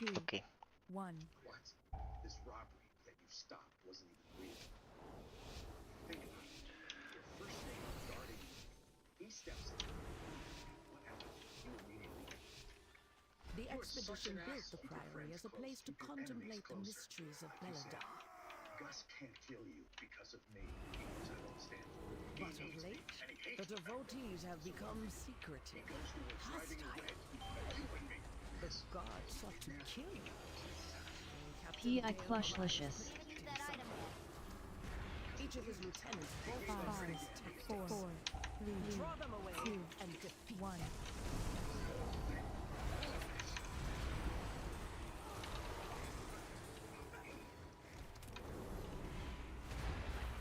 Okay. 1. What? This robbery that you stopped wasn't even real. Think about it. Your first name guarding you. He steps in. What happened? You immediately get The You are such expedition an built ass. the Keep your Priory friends as a close. place to Keep your enemies contemplate the closer. mysteries of Like you said, Belladar. Gus can't kill you because of me. He knows I won't stand for it. He But of needs me, late, and he hates the the fact devotees have so become he secretive, goes to work driving a hostile. wedge. You and me. The guards sought to kill you. P.I. Clushlicious. Each of his lieutenants both 5, his tactics. 4, 3, Draw them away 2, and defeat 1.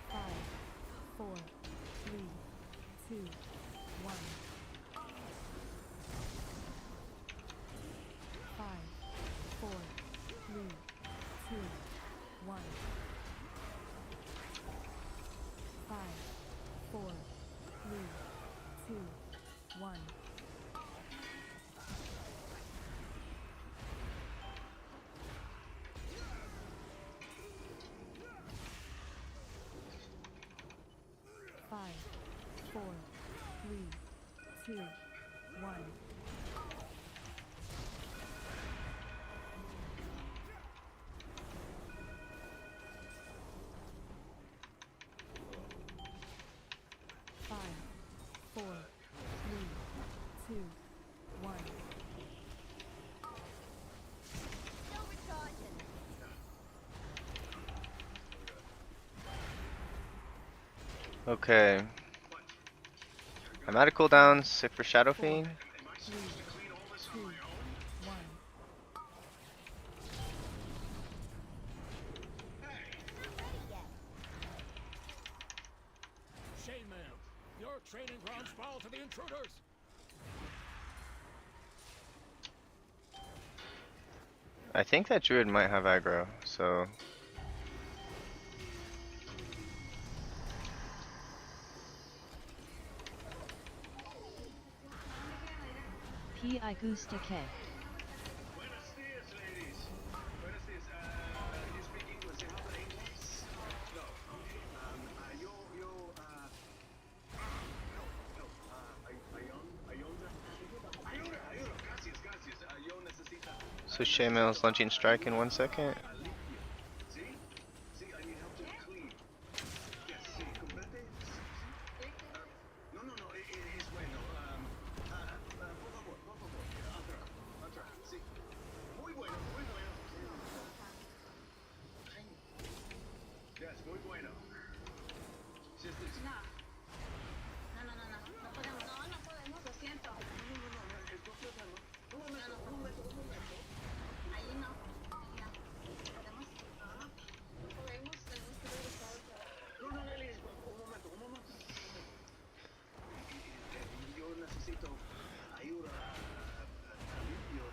5, 4, 3, 2, 1. 5, 4, 3, 2, 1. 5, 4, 3, 2, 1. 5, 4, 3, 2, 1. 5, 4, 3, 2, 1. Okay. I'm out of cooldown, sick for Shadow 4, Fiend. 3, 2, 1. Shame, ma'am. Your training grounds fall to the intruders. I think that druid might have aggro, so P.I. Gusta K. Buenos dias, ladies. Buenos dias. You speak English? You have English? No. Okay. Ayuda. Gracias. Yo necesita. so Shaymel's launching strike in 1 second. Alivio. See? See, I need help to clean. Yes, sí, comprende? No, es bueno. Por favor. Atrás. Sí. Muy bueno. Yes, muy bueno. Just this. No podemos, lo siento. Es tu problema. Un momento. Ahí no. Podemos, no podemos, tenemos que regresar otra vez. No, Nelly, un momento. Yo necesito ayuda, alivio.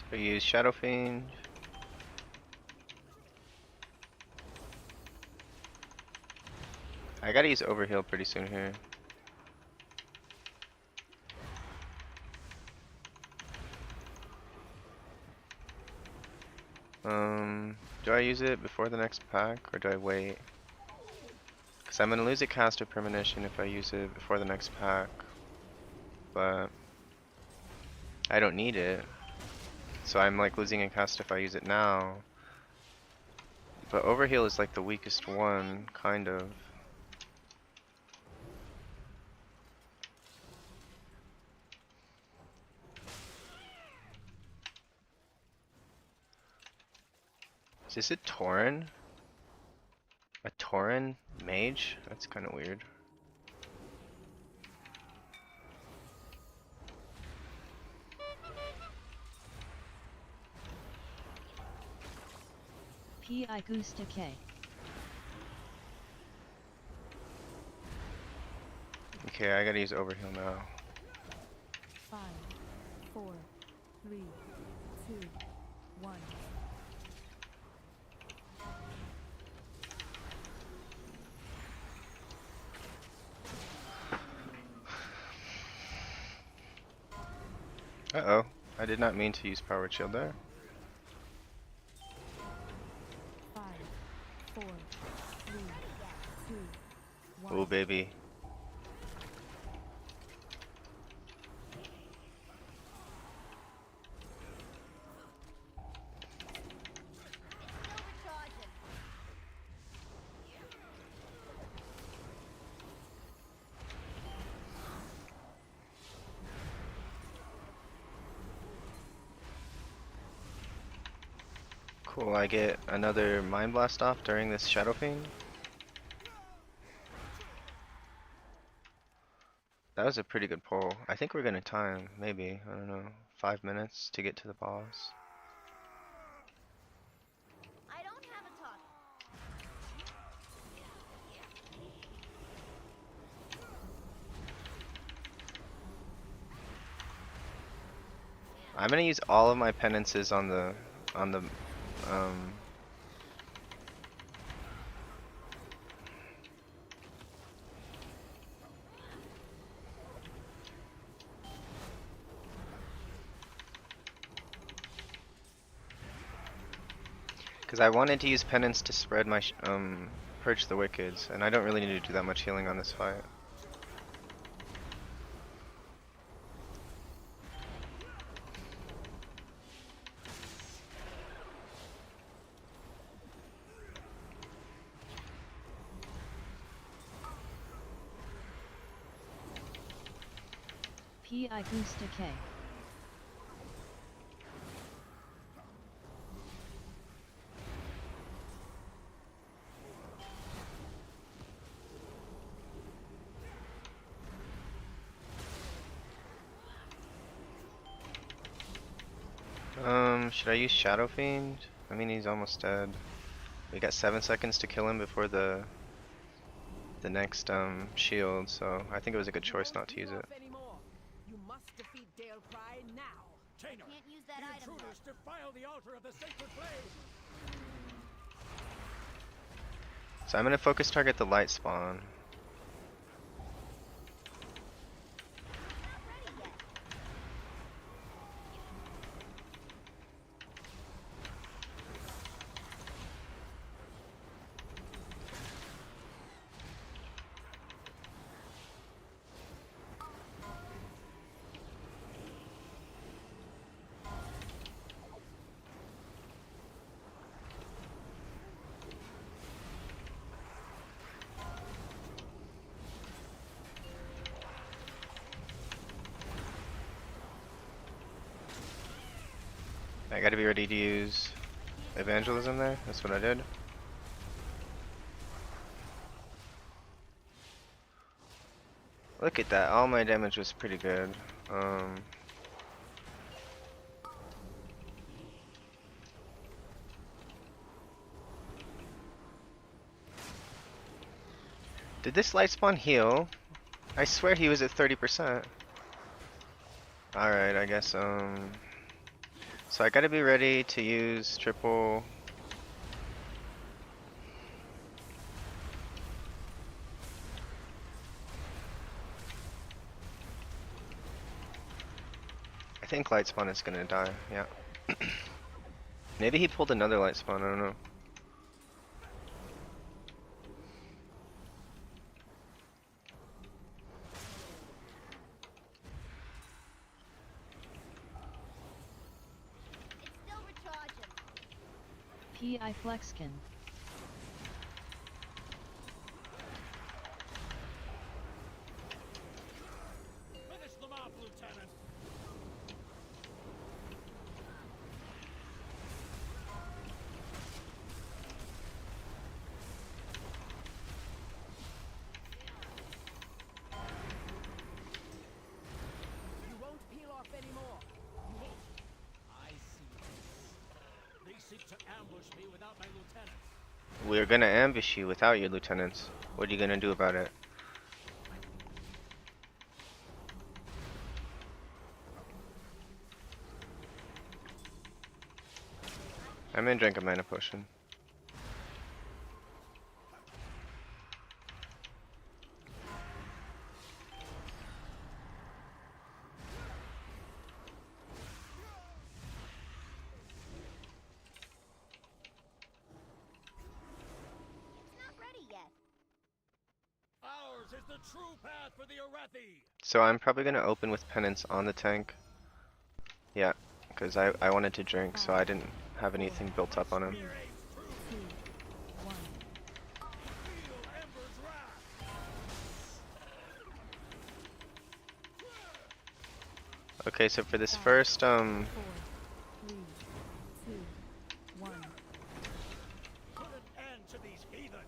So use Shadow Fiend. I gotta use Overheal pretty soon here. Do I use it before the next pack, or do I wait? Because I'm gonna lose a cast of Premonition if I use it before the next pack. But I don't need it. So I'm like losing a cast if I use it now. But Overheal is like the weakest one, kind of. Is this a Tauren? A Tauren mage? That's kind of weird. Pi Gusta K. Okay, I gotta use overheal now. 5, 4, 3, 2, 1. Uh-oh. I did not mean to use power shield there. 5, 4, 3, 2, 1. Oh, baby. Cool, I get another Mind Blast off during this Shadow Fiend. That was a pretty good pull. I think we're gonna time, maybe, I don't know, 5 minutes to get to the boss. I don't have a talk. I'm gonna use all of my penances on the um because I wanted to use penance to spread my purge the wickeds, and I don't really need to do that much healing on this fight. Pi Gusta K. Should I use Shadow Fiend? I mean, he's almost dead. We got 7 seconds to kill him before the next shield, so I think it was a good choice not to use it. You must defeat Dale Cry now. Tainer, Can't use that the item. intruders defile the altar of the sacred blade. So I'm gonna focus target the light spawn. I gotta be ready to use evangelism there. That's what I did. Look at that. All my damage was pretty good. Did this light spawn heal? I swear he was at 30%. Alright, I guess, so I gotta be ready to use triple. I think light spawn is gonna die, yeah. Maybe he pulled another light spawn, I don't know. It's still recharging. Pi Flexkin. Finish them off, Lieutenant. You won't peel off anymore. I see this. They seek to ambush ambush me without my lieutenants. We're gonna ambush you without your lieutenants. What are you gonna do about it? I'm gonna drink a mana potion. It's not ready yet. Ours is the true path for the Arathi. So I'm probably gonna open with penance on the tank. Yeah, because I wanted to drink, so I didn't have anything built up on him. Spear aims true. 2, 1. Feel Ember's wrath. Okay, so for this 5, first 4, 3, 2, 1. Put an end to these heathens.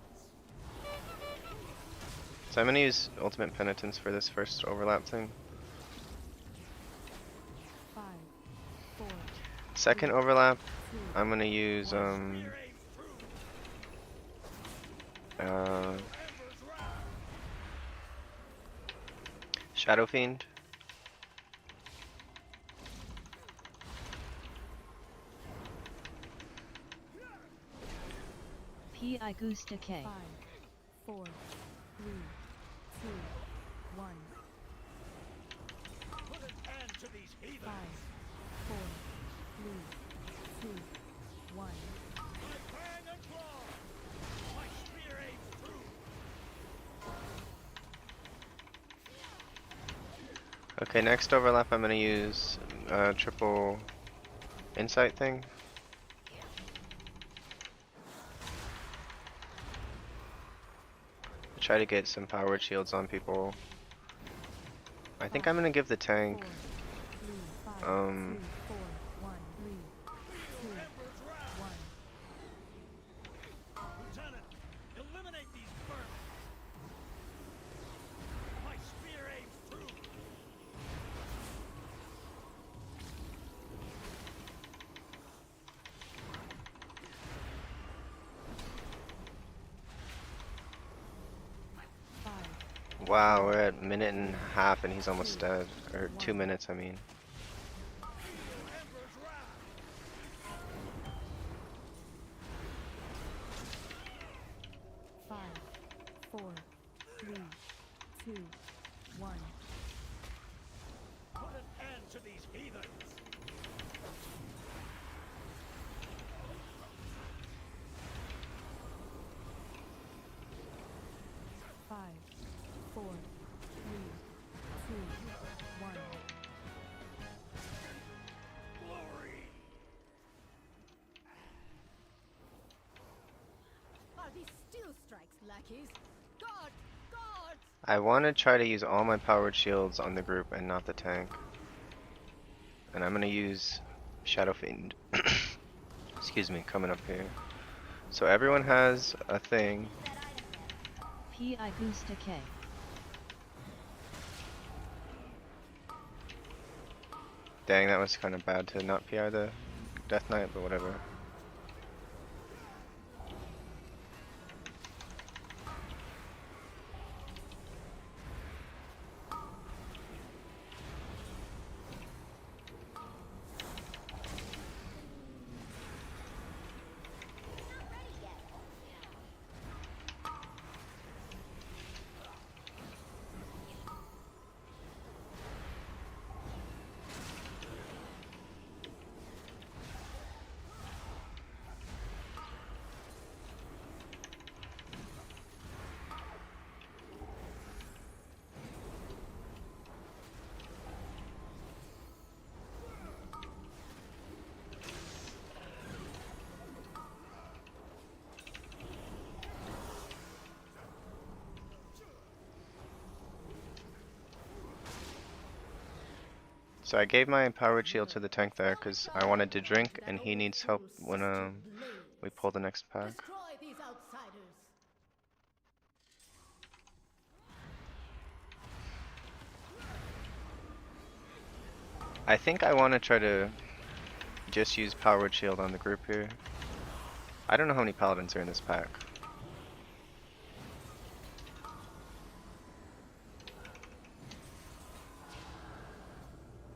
so I'm gonna use ultimate penitence for this first overlap thing. 5, 4, Second overlap, 2, I'm gonna use Spear aims true. uh, Ember's wrath. Shadow Fiend. Pi Gusta K. 5, 4, 3, 2, 1. Put an end to these 5, heathens. 4, 3, 2, 1. My fang and claw. My spear aims true. Okay, next overlap I'm gonna use triple insight thing. Try to get some powered shields on people. I think I'm gonna give the 4, 3, tank 5, 2, 4, 1, 3, 2, Ember's wrath. 1. Lieutenant, eliminate these vermin. My spear aims true. Wow, we're at minute and a half and he's almost dead. Or 2 minutes, I mean. Ember's wrath. 5, 4, 3, 2, 1. Put an end to these heathens. 5, 4, 3, 2, 1. Glory. Are these still strikes, lackeys? God! God! I want to try to use all my powered shields on the group and not the tank. And I'm gonna use Shadow Fiend. Excuse me, coming up here. So everyone has a thing. Pi Gusta K. Dang, that was kind of bad to not PI the Death Knight, but whatever. Not ready yet. So I gave my powered shield to the tank there because I wanted to drink and he needs help when we pull the next pack. Destroy these outsiders! I think I want to try to just use powered shield on the group here. I don't know how many paladins are in this pack.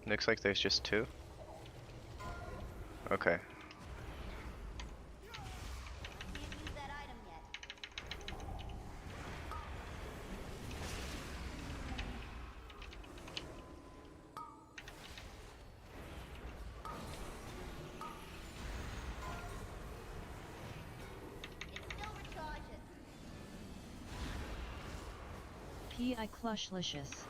Looks like there's just 2. Okay. Can't use that item yet. It still recharges. Pi Clushlicious.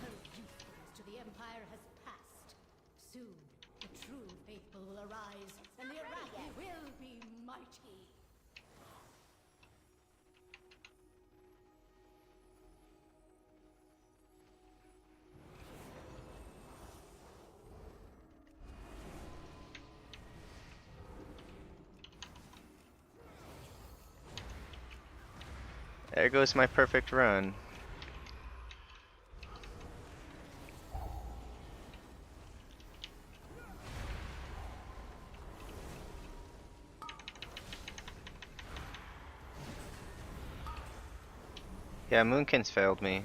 Her usefulness to the Empire has passed. Soon, the true faithful will arise, and the not ready Arathi yet. will be mighty. There goes my perfect run. Yeah, Moonkin's failed me.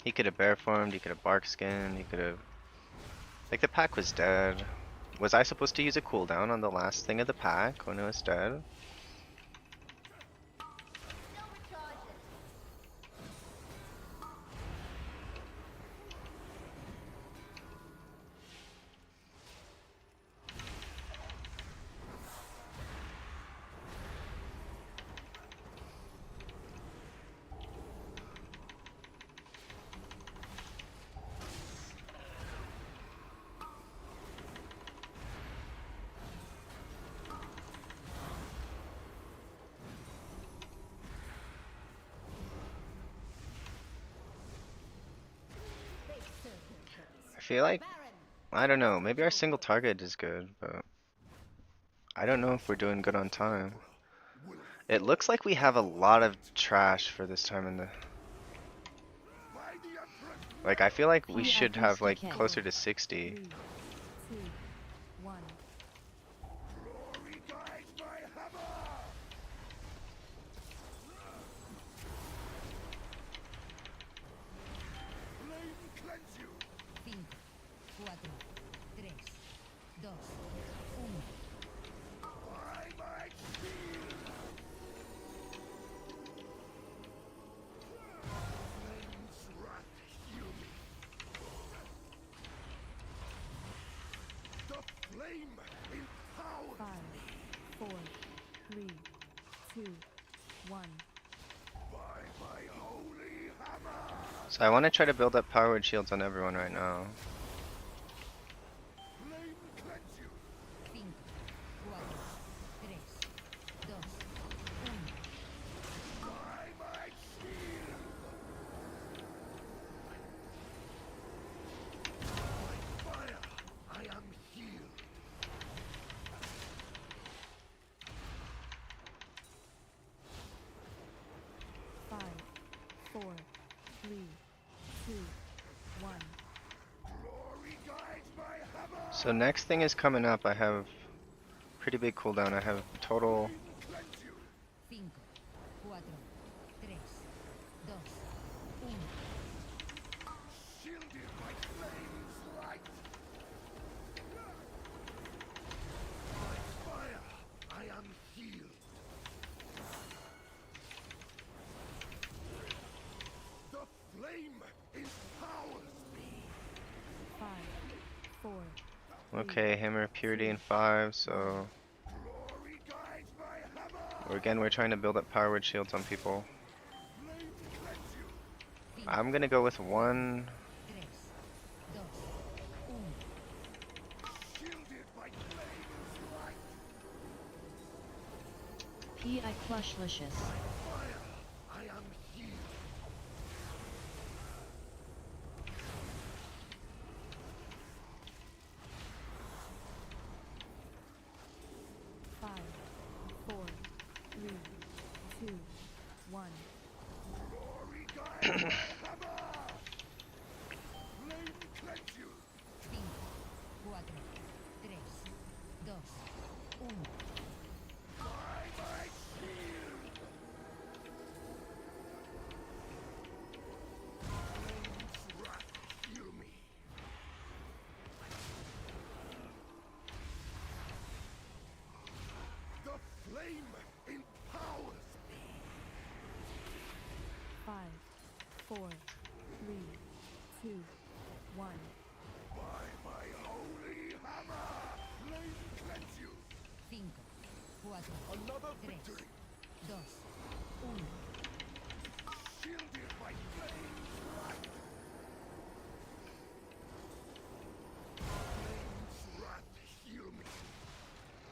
He could have bear formed, he could have bark skinned, he could have... Like, the pack was dead. Was I supposed to use a cooldown on the last thing of the pack when it was dead? Still recharges. They serve their purpose. I feel like... Baron, I don't know, maybe our single target is good, but... I don't know if we're doing good on time. It looks like we have a lot of trash for this time in the... Like, I feel like we Pi should have, like, Acoustic. closer to 60. 3, 2, 1. Glory guides my hammer! Flame cleanse you! 5, 4, 3, 2, 1. By my shield! Flame's wrath heal me! The flame empowers 5, me! 4, 3, 2, 1. By my holy hammer! So I want to try to build up powered shields on everyone right now. Flame cleanse you! 5, 4, 3, 2, 1. By my shield! By fire, I am healed. Five, 4, 3, 2, 1. Glory guides my hammer. So next thing is coming up. I have pretty big cooldown. I have total... Cleanse you. 5, 4, 3, 2, 1. Shielded by flame's light. By fire, I am healed. The flame empowers me. 5, 4, Okay, Hammer of Purity in 5, so... Glory guides my hammer. Again, we're trying to build up powered shields on people. Flame cleanse you. I'm gonna go with 1... 3, 2, 1. Shielded by flame's light. Pi Clushlicious. Fire, I am healed. 1. Glory guide my hammer! Flame cleanse you! 5, 4, 3, 2, 1. By my shield! Flame's wrath heal me! The flame empowers me! 5, 4, 3, 2, 1. By my holy hammer! Flame cleanse you! 5, 4, Another 3, victory! 2, 1. Shielded by flame's wrath! Flame's wrath heal me!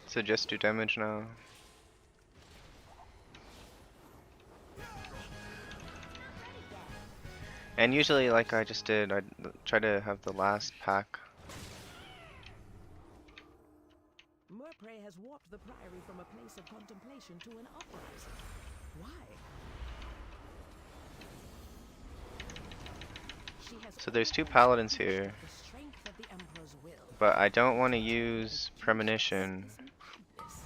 So just do damage now. And usually, like I just did, I try to have the last pack. Prey has warped the Priory from a place of contemplation to an uprising. Why? She has So there's two always paladins questioned here, the strength of the Emperor's will. but I don't want to use premonition. Is madness.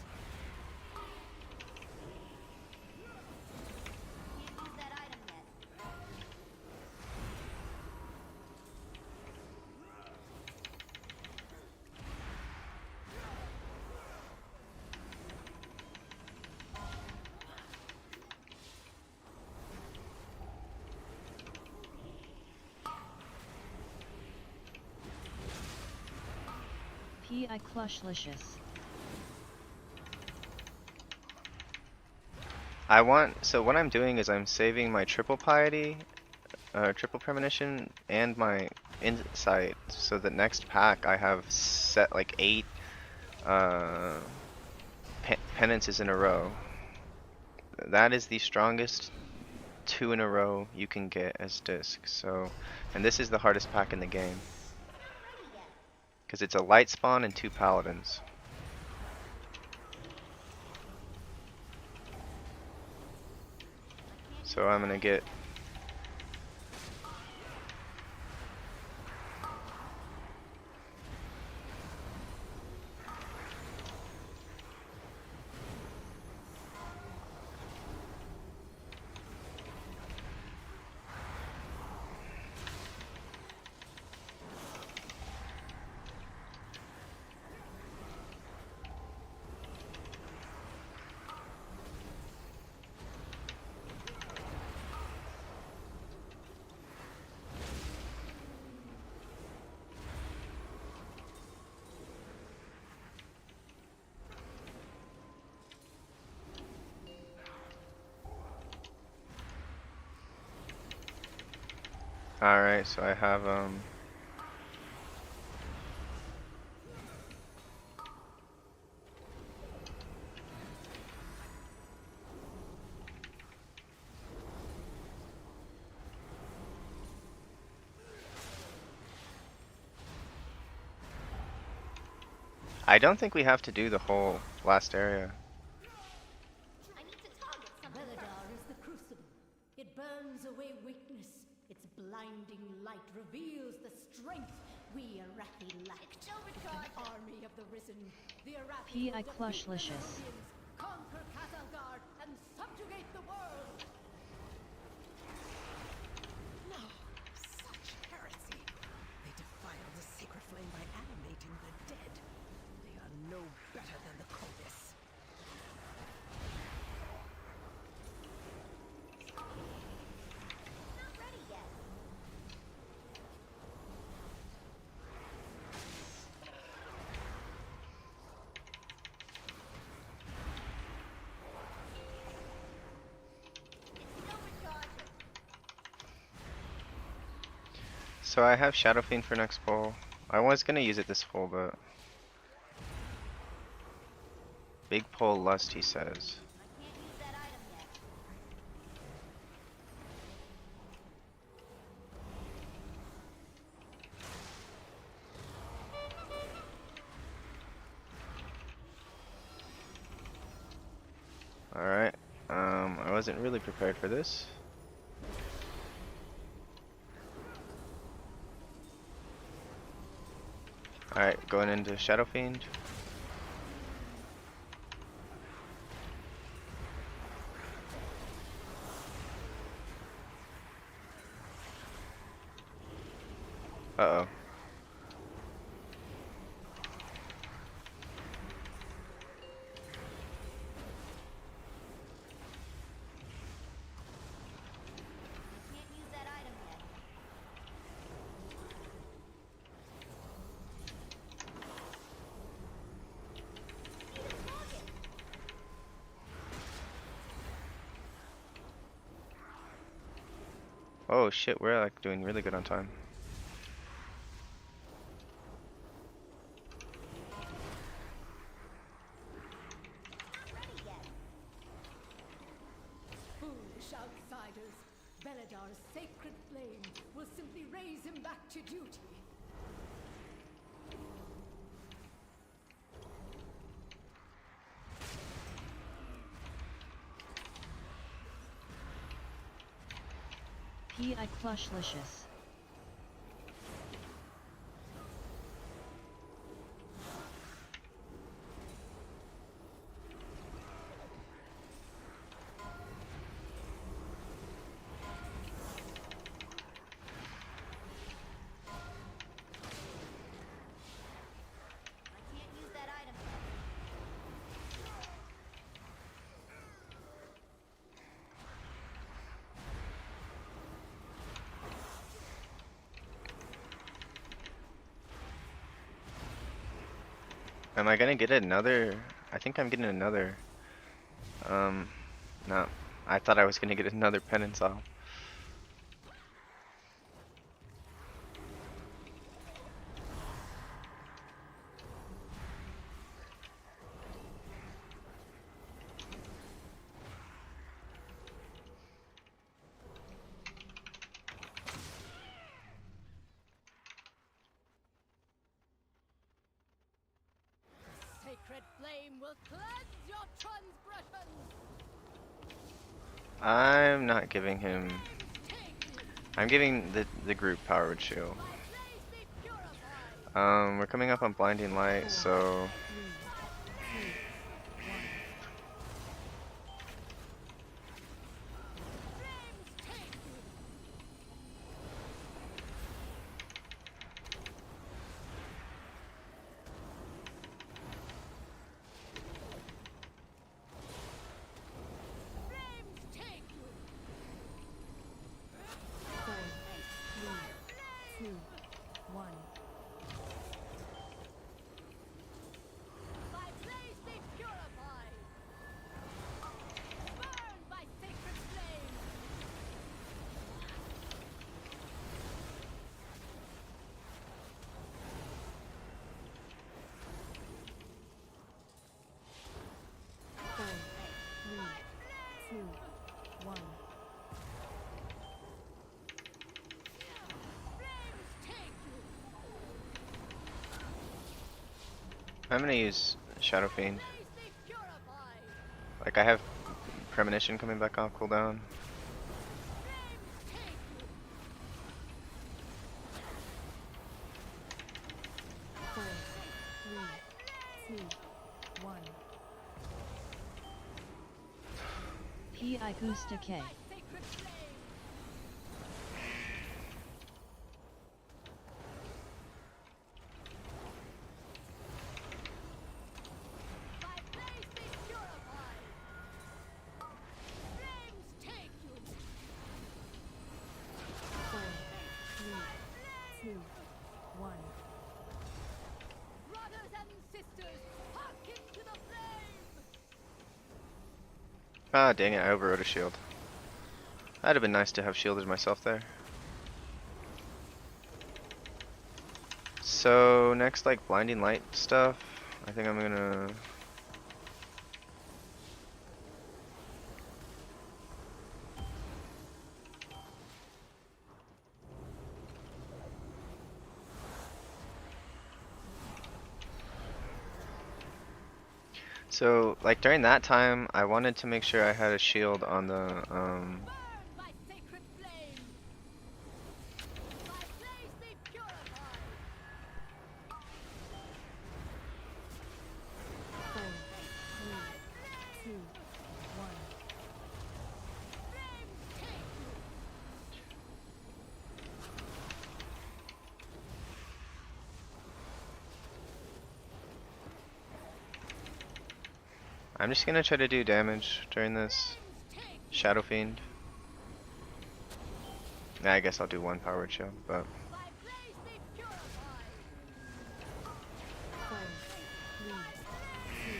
Can't use that item yet. P.I. Clushlicious. So what I'm doing is I'm saving my triple piety, triple premonition, and my insight, so the next pack I have set like 8 penances in a row. That is the strongest 2 in a row you can get as disc. So, and this is the hardest pack in the game, because it's a light spawn and 2 paladins. So I'm gonna get alright, so I have I don't think we have to do the whole last area. I need to target something. Beledar is the crucible. It burns away weakness. Its blinding light reveals the strength we Arathi lack. An army of the risen. The Arathi P.I. will defeat the Clushlicious. Nilfgaardians, conquer Kazelgard, and subjugate the world. No, such heresy. They defile the sacred flame by animating the dead. They are no better than the cultists. Not ready yet. It's no recharge. So I have Shadow Fiend for next pull. I was gonna use it this pull, but big pull lust, he says. I can't use that item yet. Alright. I wasn't really prepared for this. Alright, going into Shadow Fiend. Uh-oh. Can't use that item yet. Need a target. Oh shit, we're like doing really good on time. Not ready yet. Foolish outsiders. Beladar's sacred flame will simply raise him back to duty. P.I. Clushlicious. I can't use that item yet. Am I gonna get another? I think I'm getting another. No. I thought I was gonna get another penance off. Sacred flame will cleanse your transgressions. I'm not giving him. Take you. I'm giving the group powered shield. My blaze be purified. We're coming up on blinding light, so 3, 2, 1. Flames take you. Flames take you. 4, 3, 2, 1. My blaze be purified. Burn by sacred flame. Four, three, two, one. Flames take you. I'm gonna use Shadow Fiend. Blaze be purified. Like I have premonition coming back off cooldown. Flames take you. 4, 3, 2, 1. P.I. Gusta K. By sacred flame. My blaze be purified. Flames take you. 4, 3, 2, 1. Brothers and sisters, hearken to the flame. Ah, dang it! I overrode a shield. That'd have been nice to have shielded myself there. So next, like blinding light stuff. I think I'm gonna. So, like during that time, I wanted to make sure I had a shield on the Burn by sacred flame! My blaze be purified! 4, 3, 2, 1. Flames take you! I'm just gonna try to do damage during this Flames take you! Shadow Fiend. I guess I'll do one powered shield, but My blaze be purified! 4, 3, 2,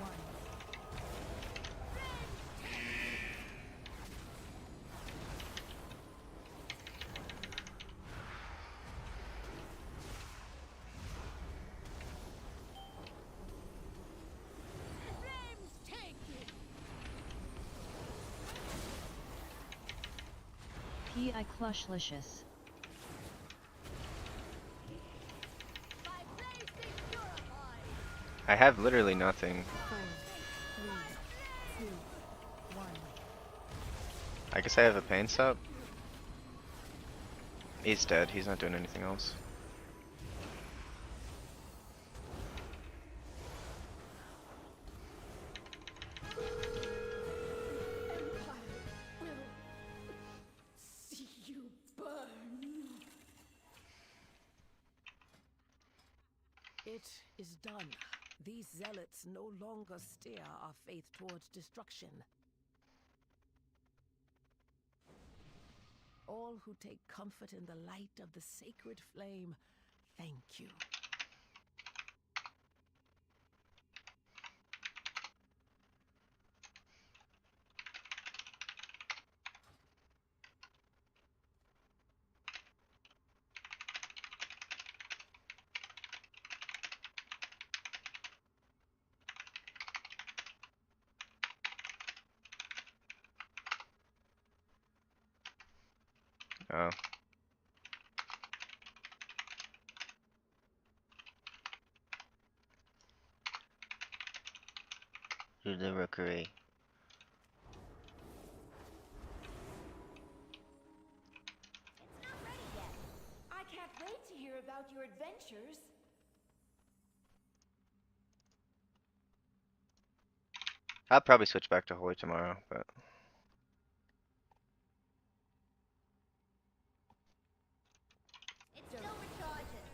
1. Flames take you! Pi Clushlicious. My blaze be purified! I have literally nothing. 4, 3, 2, 1. I guess I have a pain sup. He's dead. He's not doing anything else. Empire will see you burn! It is done. These zealots no longer steer our faith towards destruction. All who take comfort in the light of the sacred flame, thank you. Oh. To the rookery. It's not ready yet. I can't wait to hear about your adventures. I'll probably switch back to Holy tomorrow, but It's still recharging.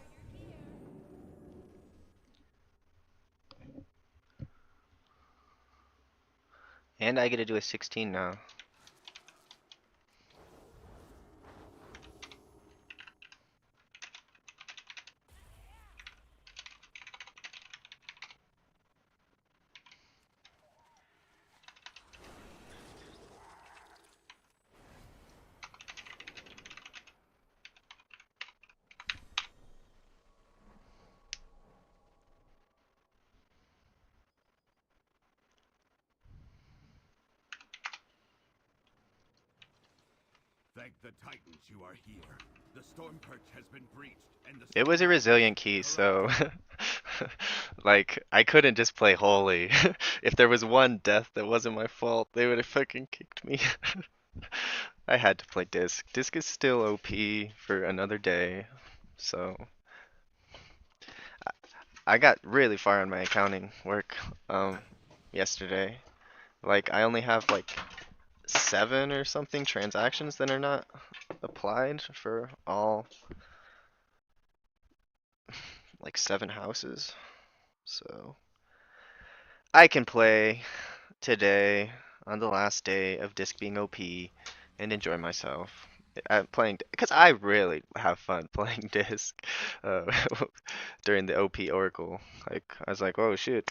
and I get to do a 16 now. Thank the Titans you are here. The storm perch has been breached, and the It was a resilient key, so like I couldn't just play Holy. If there was one death that wasn't my fault, they would have fucking kicked me. I had to play Disc. Disc is still OP for another day, so I got really far on my accounting work yesterday. Like I only have like 7 or something transactions that are not applied for all like 7 houses. So I can play today on the last day of Disc being OP and enjoy myself. Playing because I really have fun playing Disc during the OP Oracle. Like I was like, oh shit,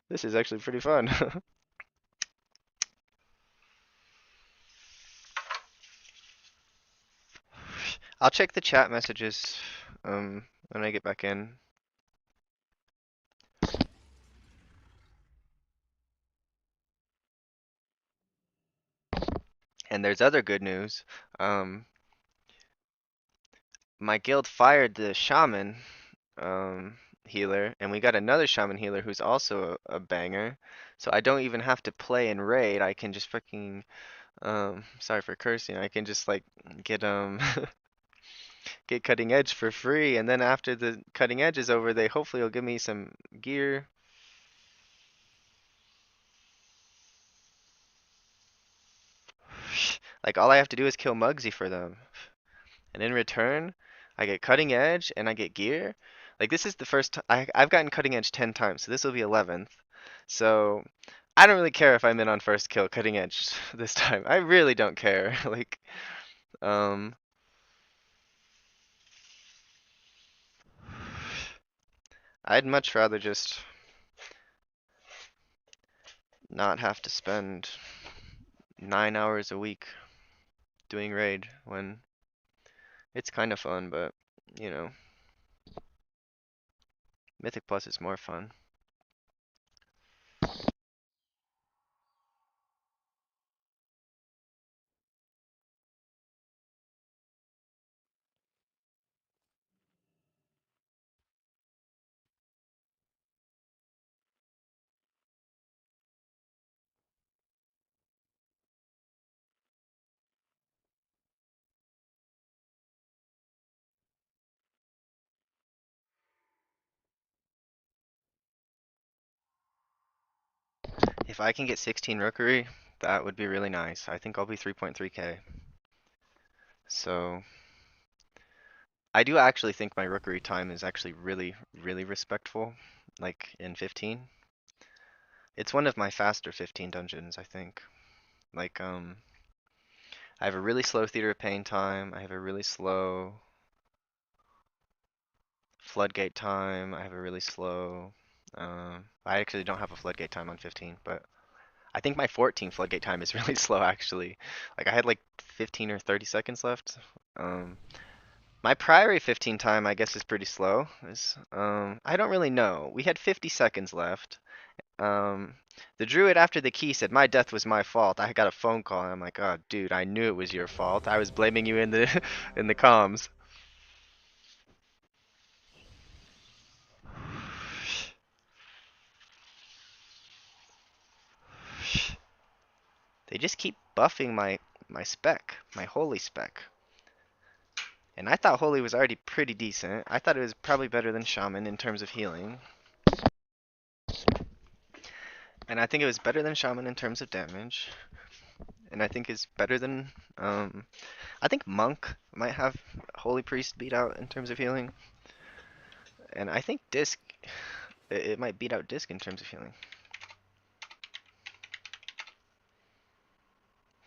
this is actually pretty fun. I'll check the chat messages when I get back in. And there's other good news. My guild fired the shaman. healer, and we got another shaman healer who's also a banger. So I don't even have to play in raid. I can just fucking sorry for cursing. I can just like get get cutting edge for free, and then after the cutting edge is over, they hopefully will give me some gear. Like all I have to do is kill Muggsy for them. And in return, I get cutting edge and I get gear. Like this is the first I've gotten cutting edge 10 times, so this will be 11th. So I don't really care if I'm in on first kill cutting edge this time. I really don't care. Like um I'd much rather just not have to spend 9 hours a week doing raid when it's kind of fun, but you know, Mythic Plus is more fun. If I can get 16 rookery, that would be really nice. I think I'll be 3.3k. So I do actually think my rookery time is actually really, really respectful. Like in 15. It's one of my faster 15 dungeons, I think. Like, I have a really slow Theater of Pain time. I have a really slow Floodgate time. I have a really slow. I actually don't have a Floodgate time on 15, but I think my 14 Floodgate time is really slow actually. Like I had like 15 or 30 seconds left. My Priory 15 time I guess is pretty slow. I don't really know. We had 50 seconds left. Um, the druid after the key said, "My death was my fault." I got a phone call and I'm like, "Oh, dude, I knew it was your fault. I was blaming you in the in the comms." They just keep buffing my spec, my holy spec. And I thought holy was already pretty decent. I thought it was probably better than shaman in terms of healing. And I think it was better than shaman in terms of damage. And I think it's better than I think monk might have holy priest beat out in terms of healing. And I think disc it might beat out disc in terms of healing.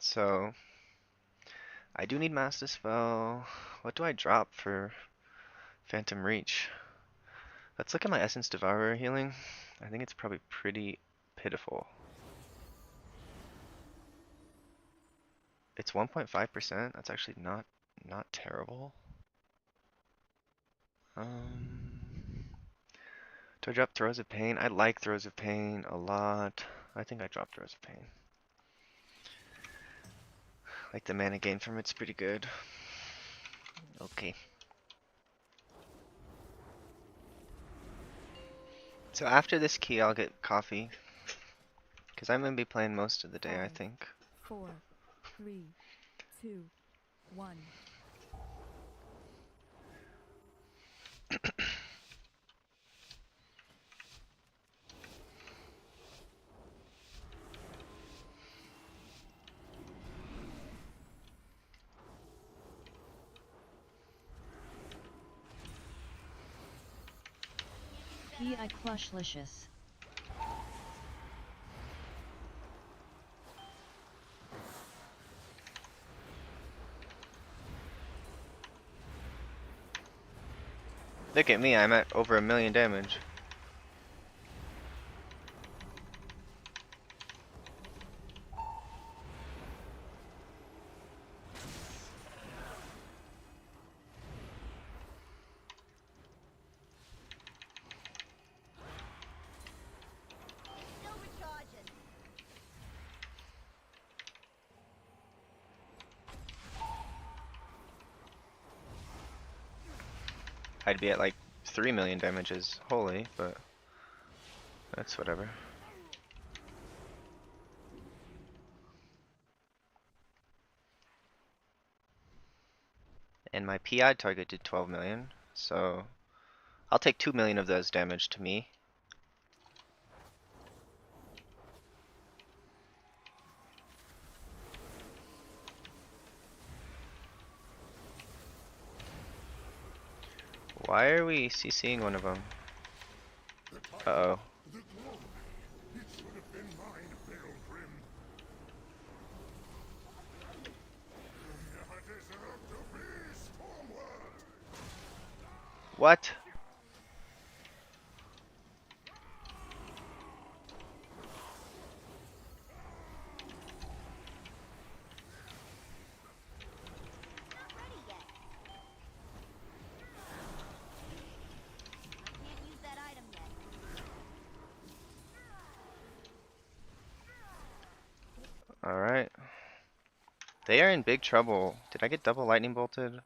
So I do need Master Spell. What do I drop for Phantom Reach? Let's look at my Essence Devourer healing. I think it's probably pretty pitiful. It's 1.5%. That's actually not terrible. Do I drop Throes of Pain? I like Throes of Pain a lot. I think I dropped Throes of Pain. Like the mana gain from it's pretty good. Okay. So after this key, I'll get coffee. Because I'm going to be playing most of the day, I 5, think. 4, 3, 2, 1. P.I. Clushlicious. Look at me, I'm at over 1,000,000 damage. Still recharging. I'd be at like 3 million damage is holy, but that's whatever. And my PI target did 12 million, so I'll take 2 million of those damage to me. Why are we CCing one of them? Uh-oh. What? Not ready yet. I can't use that item yet. Alright. They are in big trouble. Did I get double lightning bolted?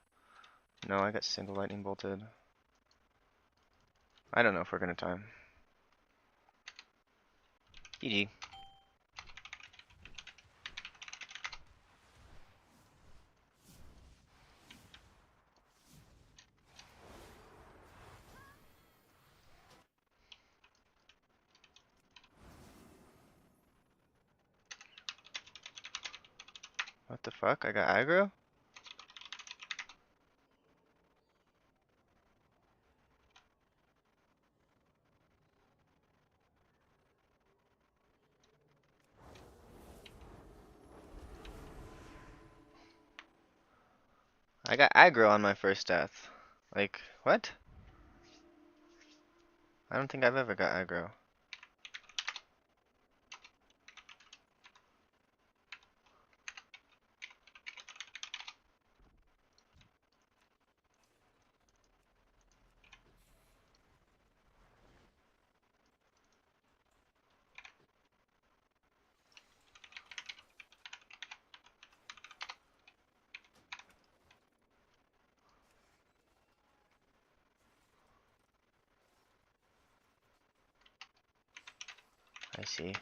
No, I got single lightning bolted. I don't know if we're gonna time. GG. What the fuck? I got aggro? I got aggro on my first death. Like, what? I don't think I've ever got aggro. I see.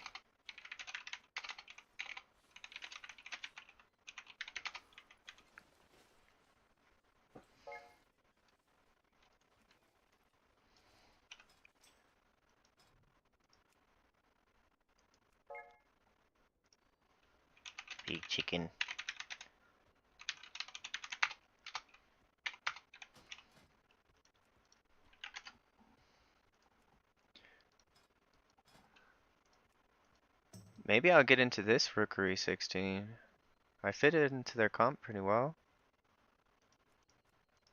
Big chicken. Maybe I'll get into this Rookery 16. I fit it into their comp pretty well.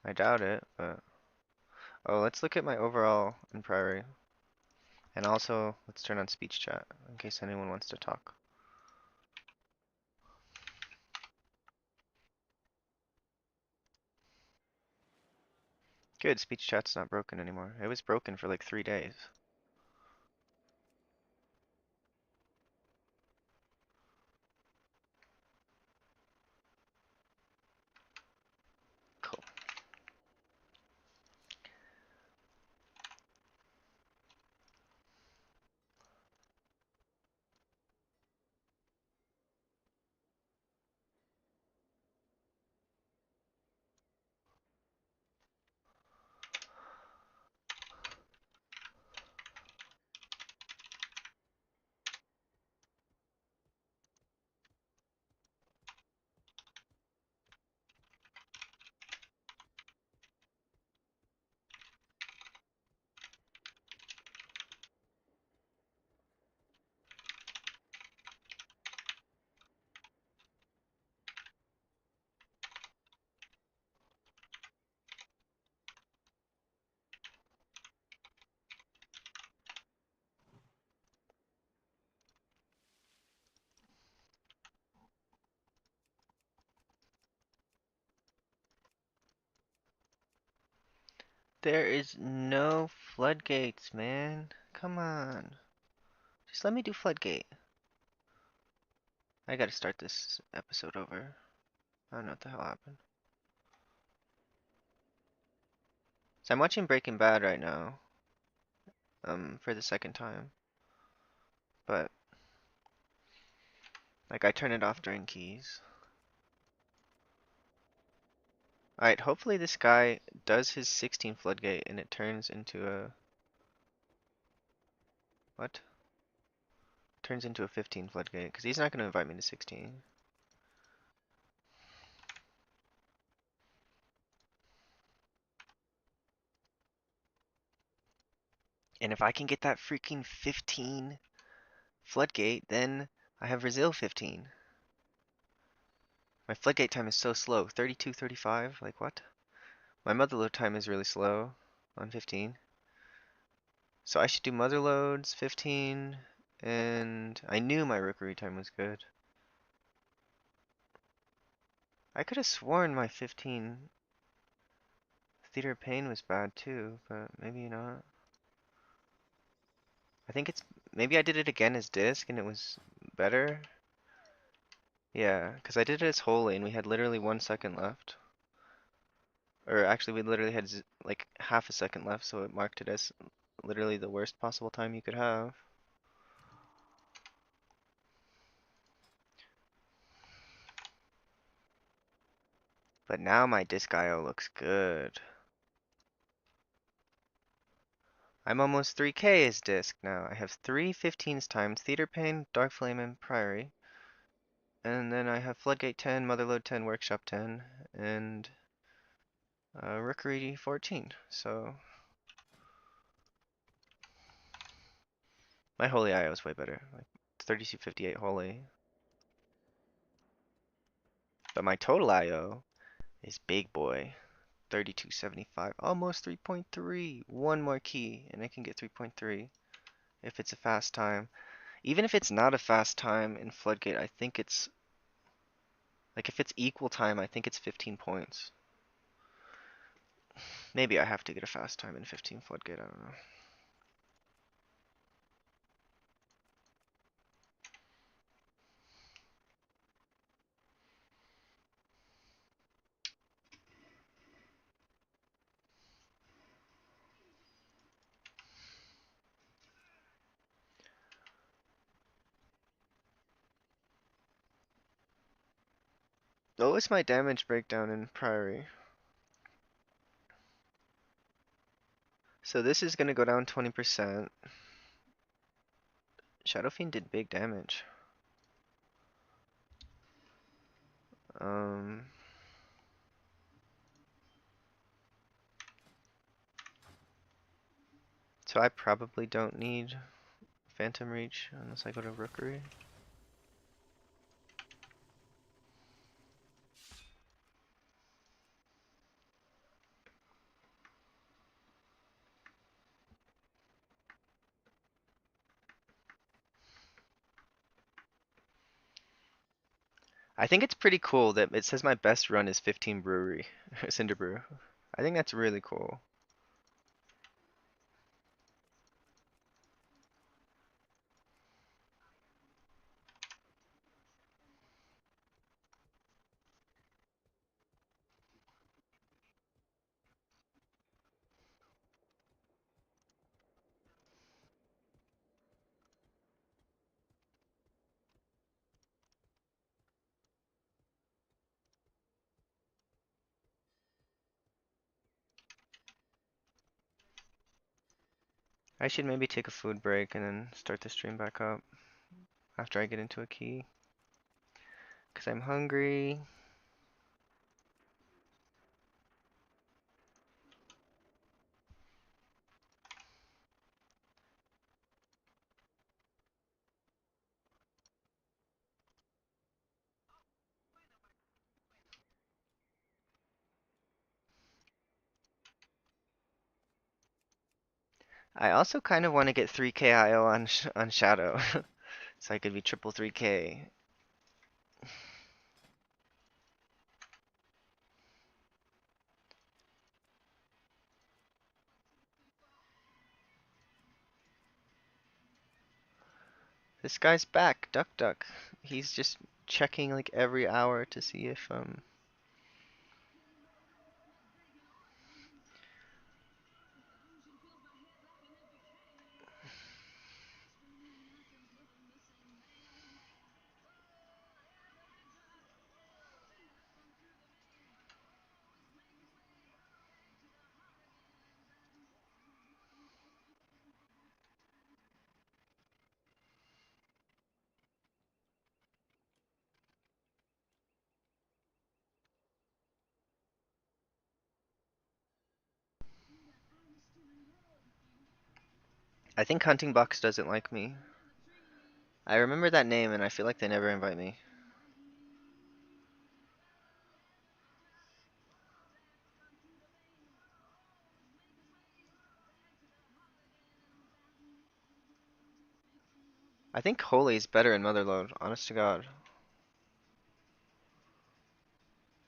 I doubt it, but... Oh, let's look at my overall in Priory. And also, let's turn on speech chat, in case anyone wants to talk. Good, speech chat's not broken anymore. It was broken for like 3 days. Cool. There is no floodgates, man. Come on. Just let me do floodgate. I gotta start this episode over. I don't know what the hell happened. So I'm watching Breaking Bad right now, for the second time. But like I turn it off during keys. Alright, hopefully this guy does his 16 floodgate and it turns into a what? Turns into a 15 floodgate, because he's not gonna invite me to 16. And if I can get that freaking 15 floodgate, then I have Brazil 15. My floodgate time is so slow, 32, 35, like what? My motherload time is really slow on 15. So I should do motherloads 15, and I knew my rookery time was good. I could have sworn my 15 Theater of Pain was bad too, but maybe not. I think it's, maybe I did it again as disc and it was better. Yeah, because I did it as holy and we had literally 1 second left. Or actually we literally had like half a second left, so it marked it as literally the worst possible time you could have. But now my disc IO looks good. I'm almost 3k as disc now. I have 3 15s times Theater Pain, Dark Flame, and Priory. And then I have Floodgate 10, Motherload 10, Workshop 10, and Rookery 14. So my Holy IO is way better. Like 3258 Holy. But my total IO is big boy. 3275. Almost 3.3. One more key and I can get 3.3 if it's a fast time. Even if it's not a fast time in Floodgate, I think it's like if it's equal time, I think it's 15 points. Maybe I have to get a fast time in 15 Floodgate, I don't know. What was my damage breakdown in Priory? So this is gonna go down 20%. Shadow Fiend did big damage. Um, so I probably don't need Phantom Reach unless I go to Rookery. I think it's pretty cool that it says my best run is 15 Brewery, Cinder Brew. I think that's really cool. I should maybe take a food break and then start the stream back up after I get into a key. Cause I'm hungry. I also kind of want to get 3k IO on on Shadow, so I could be triple 3k. This guy's back, Duck Duck. He's just checking like every hour to see if I think Hunting Box doesn't like me. I remember that name and I feel like they never invite me. I think Holy is better in Motherlode, honest to God.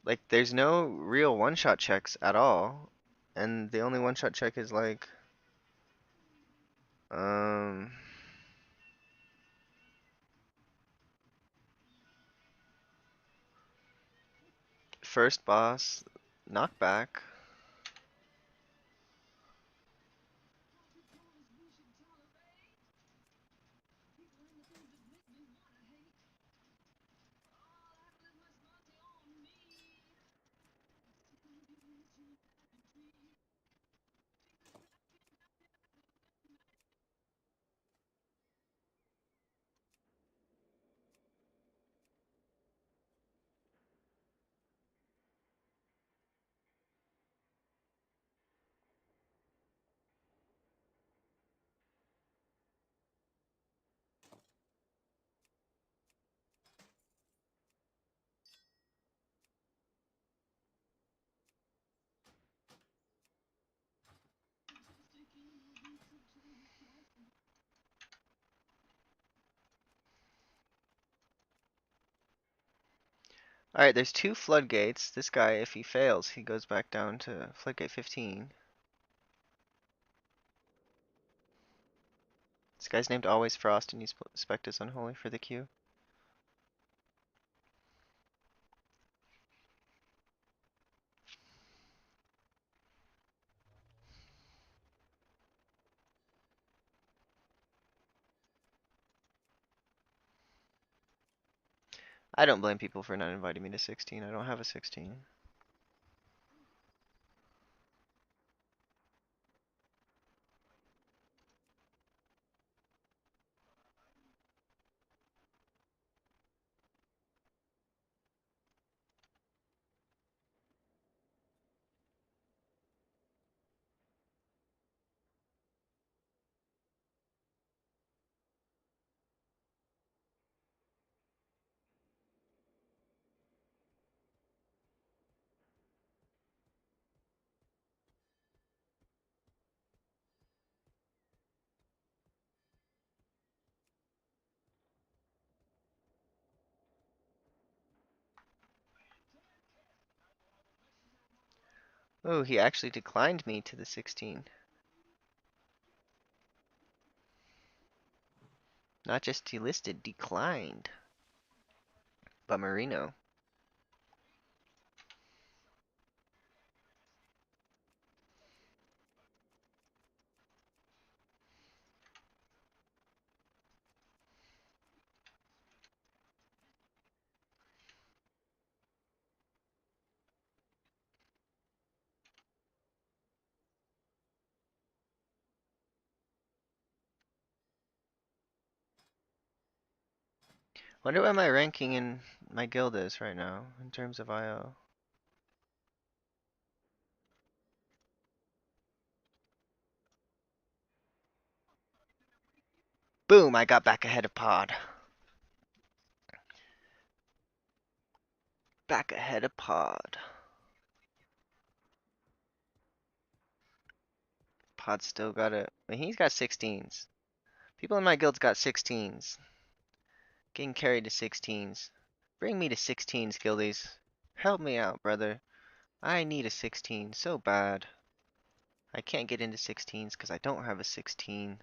Like, there's no real one-shot checks at all. And the only one-shot check is like, um, first boss, knockback. Alright, there's two floodgates. This guy, if he fails, he goes back down to floodgate 15. This guy's named Always Frost and he's spec'd as Unholy for the queue. I don't blame people for not inviting me to 16. I don't have a 16. Oh, he actually declined me to the 16. Not just delisted, declined. But Marino. Wonder what my ranking in my guild is right now, in terms of IO. Boom, I got back ahead of Pod. Back ahead of Pod. Pod still got it. I mean, he's got 16s. People in my guild's got 16s. Getting carried to 16s. Bring me to 16s, guildies. Help me out, brother. I need a 16 so bad. I can't get into 16s because I don't have a 16.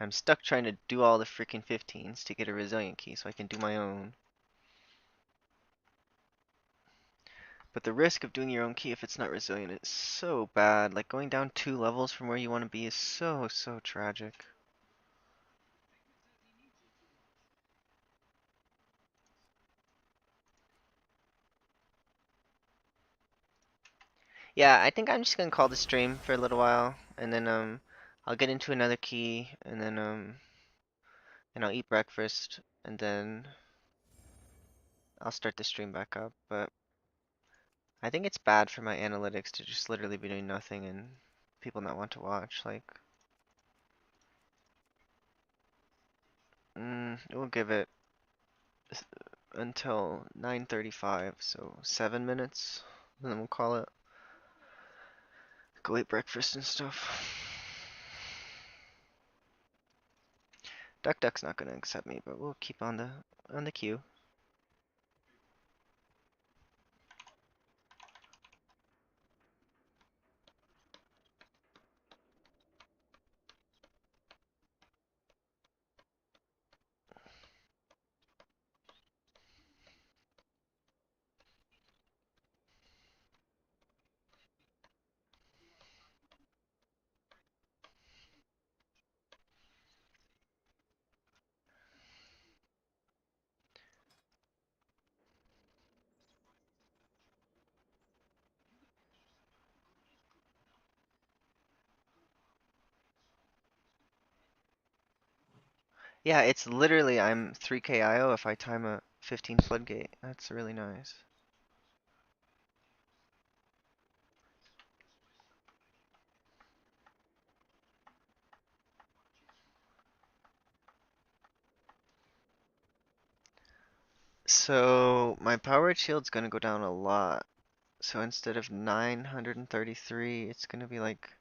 I'm stuck trying to do all the freaking 15s to get a resilient key so I can do my own. But the risk of doing your own key if it's not resilient is so bad. Like going down 2 levels from where you want to be is so tragic. Yeah, I think I'm just gonna call the stream for a little while and then I'll get into another key and then and I'll eat breakfast and then I'll start the stream back up. But I think it's bad for my analytics to just literally be doing nothing and people not want to watch. Like, We'll give it until 9:35, so 7 minutes, and then we'll call it. Go eat breakfast and stuff. Duck's not gonna accept me, but we'll keep on the queue. Yeah, it's literally I'm 3k IO if I time a 15 floodgate. That's really nice. So my powered shield's gonna go down a lot. So instead of 933, it's gonna be like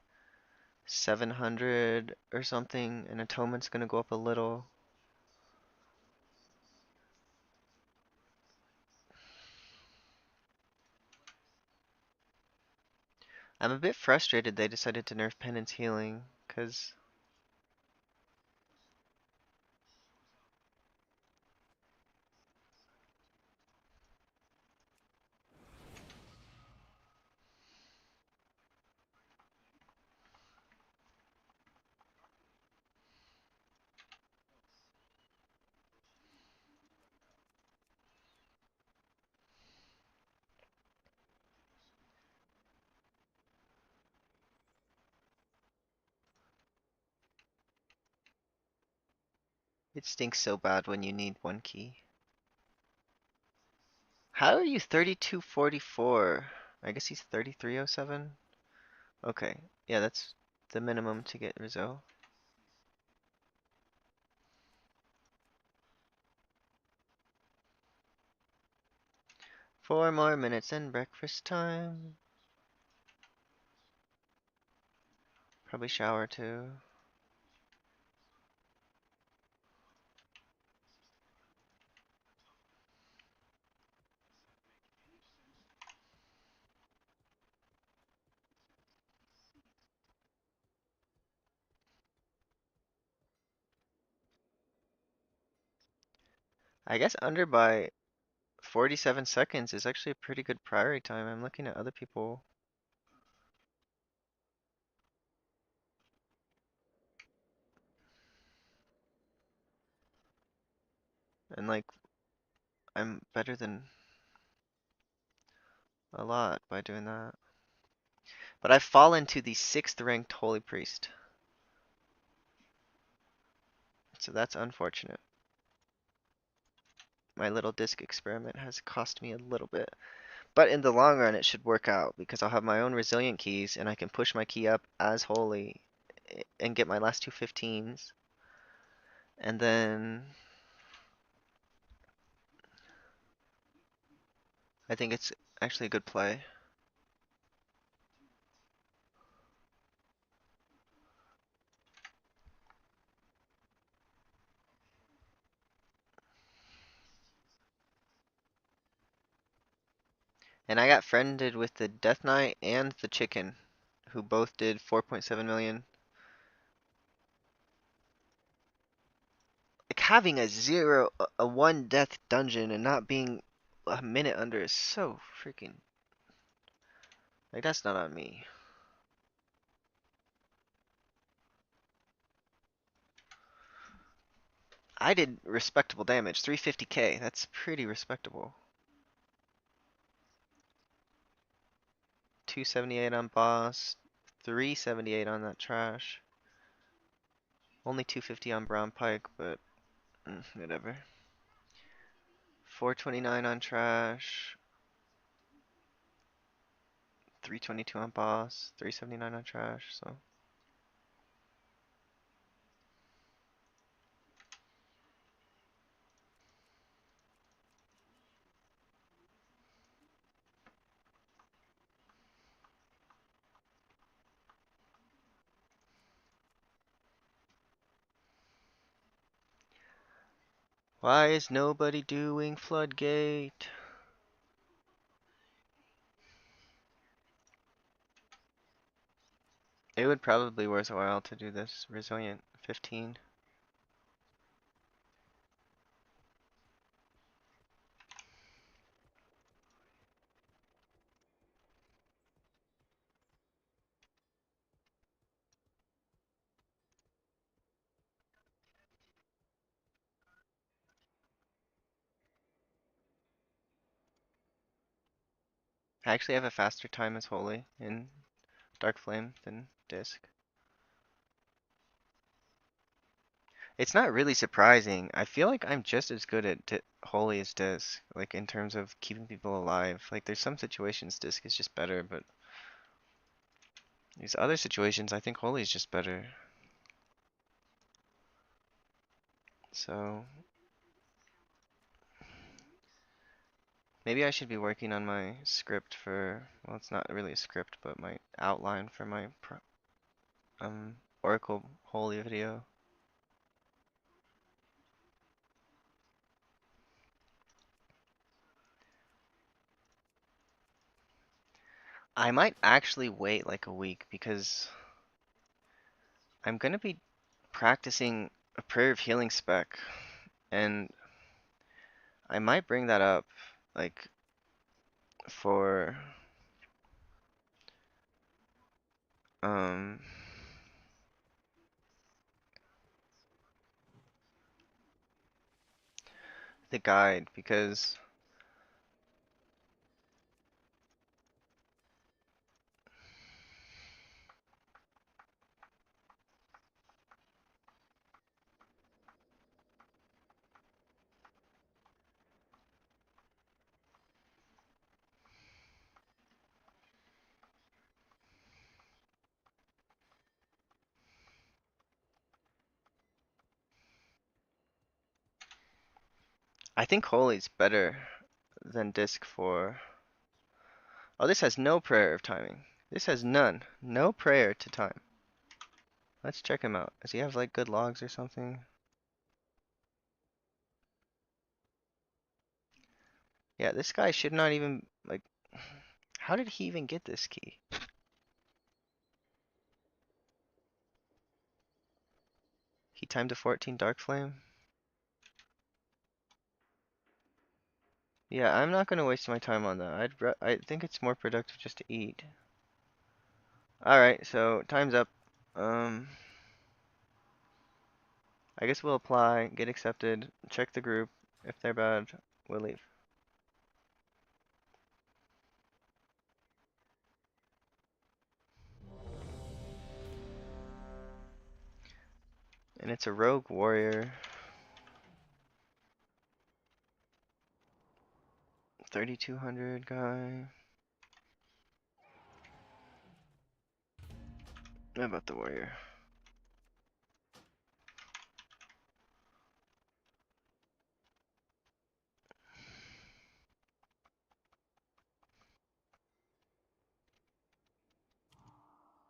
700 or something, and atonement's gonna go up a little. I'm a bit frustrated they decided to nerf penance healing, cause it stinks so bad when you need one key. How are you 3244? I guess he's 3307? Okay, yeah, that's the minimum to get Rizzo. 4 more minutes and breakfast time. Probably shower too. I guess under by 47 seconds is actually a pretty good Priory time. I'm looking at other people. And like, I'm better than a lot by doing that. But I've fallen to the 6th ranked Holy Priest. So that's unfortunate. My little disc experiment has cost me a little bit. But in the long run, it should work out because I'll have my own resilient keys and I can push my key up as holy and get my last two 15s. And then I think it's actually a good play. And I got friended with the Death Knight and the Chicken, who both did 4.7 million. Like having a 1 death dungeon and not being a minute under is so freaking. Like that's not on me. I did respectable damage, 350k. That's pretty respectable. 278 on boss, 378 on that trash. Only 250 on brown pike, but whatever. 429 on trash. 322 on boss, 379 on trash, so. Why is nobody doing Floodgate? It would probably worth a while to do this. Resilient 15. I actually have a faster time as Holy in Dark Flame than Disc. It's not really surprising. I feel like I'm just as good at Holy as Disc, like in terms of keeping people alive. Like there's some situations Disc is just better, but these other situations I think Holy is just better. So maybe I should be working on my script for, well, it's not really a script, but my outline for my Oracle Holy video. I might actually wait like a week because I'm gonna be practicing a Prayer of Healing spec, and I might bring that up like for um the guide because I think Holy's better than Disc for. Oh, this has no prayer of timing. This has none. No prayer to time. Let's check him out. Does he have like good logs or something? Yeah, this guy should not even like. How did he even get this key? He timed to 14 Dark Flame. Yeah, I'm not gonna waste my time on that. I think it's more productive just to eat. Alright, so time's up. Um, I guess we'll apply, get accepted, check the group. If they're bad, we'll leave. And it's a rogue warrior. 3200 guy. How about the warrior?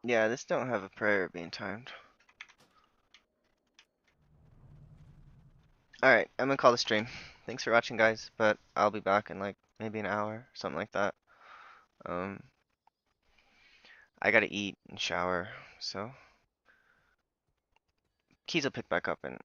Yeah, this don't have a prayer being timed. Alright, I'm gonna call the stream. Thanks for watching, guys, but I'll be back in like maybe an hour, something like that. Um, I gotta eat and shower, so keys will pick back up in